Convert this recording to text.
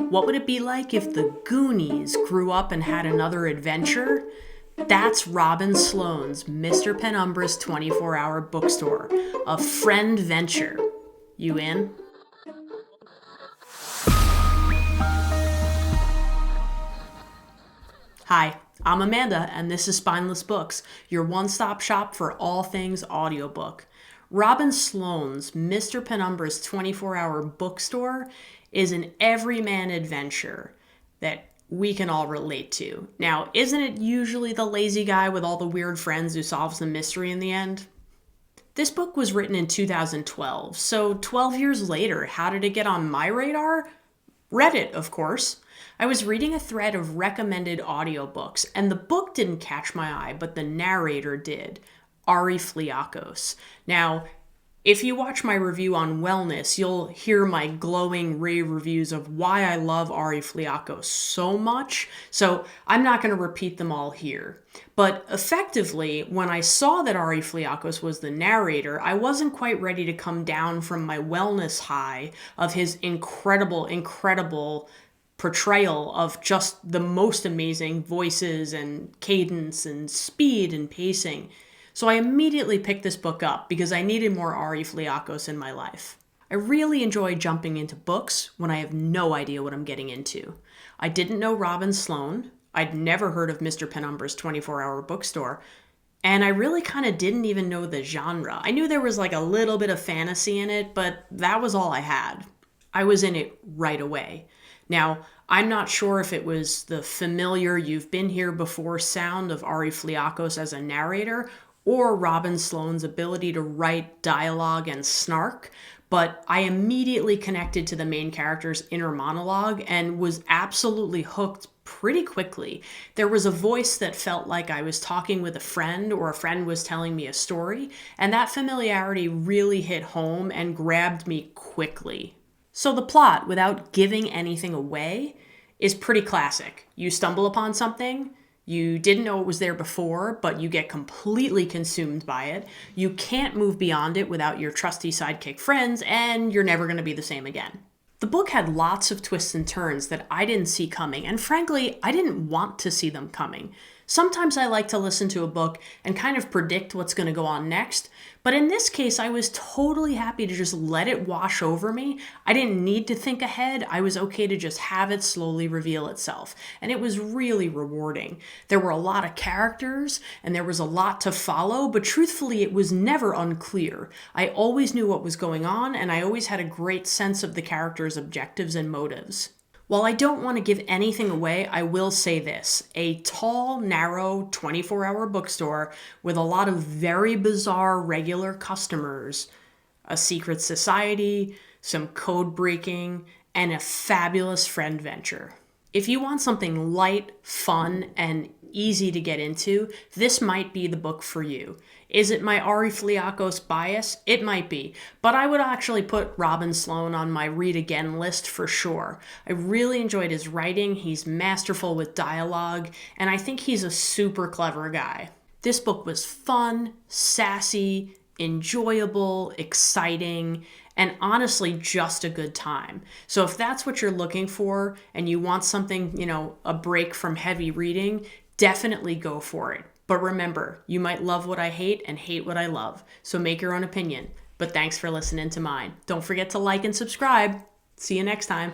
What would it be like if the Goonies grew up and had another adventure? That's Robin Sloan's Mr. Penumbra's 24-hour bookstore, a Friendventure. You in? Hi, I'm Amanda, and this is Spineless Books, your one-stop shop for all things audiobook. Robin Sloan's Mr. Penumbra's 24-hour bookstore is an everyman adventure that we can all relate to. Now, isn't it usually the lazy guy with all the weird friends who solves the mystery in the end? This book was written in 2012, so 12 years later, how did it get on my radar? Reddit, of course. I was reading a thread of recommended audiobooks, and the book didn't catch my eye, but the narrator did, Ari Fliakos. Now, if you watch my review on wellness, you'll hear my glowing rave reviews of why I love Ari Fliakos so much, so I'm not going to repeat them all here. But effectively, when I saw that Ari Fliakos was the narrator, I wasn't quite ready to come down from my wellness high of his incredible portrayal of just the most amazing voices and cadence and speed and pacing. So I immediately picked this book up because I needed more Ari Fliakos in my life. I really enjoy jumping into books when I have no idea what I'm getting into. I didn't know Robin Sloan. I'd never heard of Mr. Penumbra's 24-hour bookstore. And I really kind of didn't even know the genre. I knew there was like a little bit of fantasy in it, but that was all I had. I was in it right away. Now, I'm not sure if it was the familiar you've been here before sound of Ari Fliakos as a narrator or Robin Sloan's ability to write dialogue and snark, but I immediately connected to the main character's inner monologue and was absolutely hooked pretty quickly. There was a voice that felt like I was talking with a friend or a friend was telling me a story, and that familiarity really hit home and grabbed me quickly. So the plot, without giving anything away, is pretty classic. You stumble upon something, you didn't know it was there before, but you get completely consumed by it. You can't move beyond it without your trusty sidekick friends, and you're never going to be the same again. The book had lots of twists and turns that I didn't see coming, and frankly, I didn't want to see them coming. Sometimes I like to listen to a book and kind of predict what's going to go on next, but in this case, I was totally happy to just let it wash over me. I didn't need to think ahead. I was okay to just have it slowly reveal itself, and it was really rewarding. There were a lot of characters, and there was a lot to follow, but truthfully, it was never unclear. I always knew what was going on, and I always had a great sense of the characters' objectives and motives. While I don't want to give anything away, I will say this. A tall, narrow, 24-hour bookstore with a lot of very bizarre regular customers, a secret society, some code breaking, and a fabulous friend venture. If you want something light, fun, and easy to get into, this might be the book for you. Is it my Ari Fliakos bias? It might be, but I would actually put Robin Sloan on my read again list for sure. I really enjoyed his writing, he's masterful with dialogue, and I think he's a super clever guy. This book was fun, sassy, enjoyable, exciting, and honestly just a good time. So if that's what you're looking for and you want something, a break from heavy reading, definitely go for it. But remember, you might love what I hate and hate what I love. So make your own opinion. But thanks for listening to mine. Don't forget to like and subscribe. See you next time.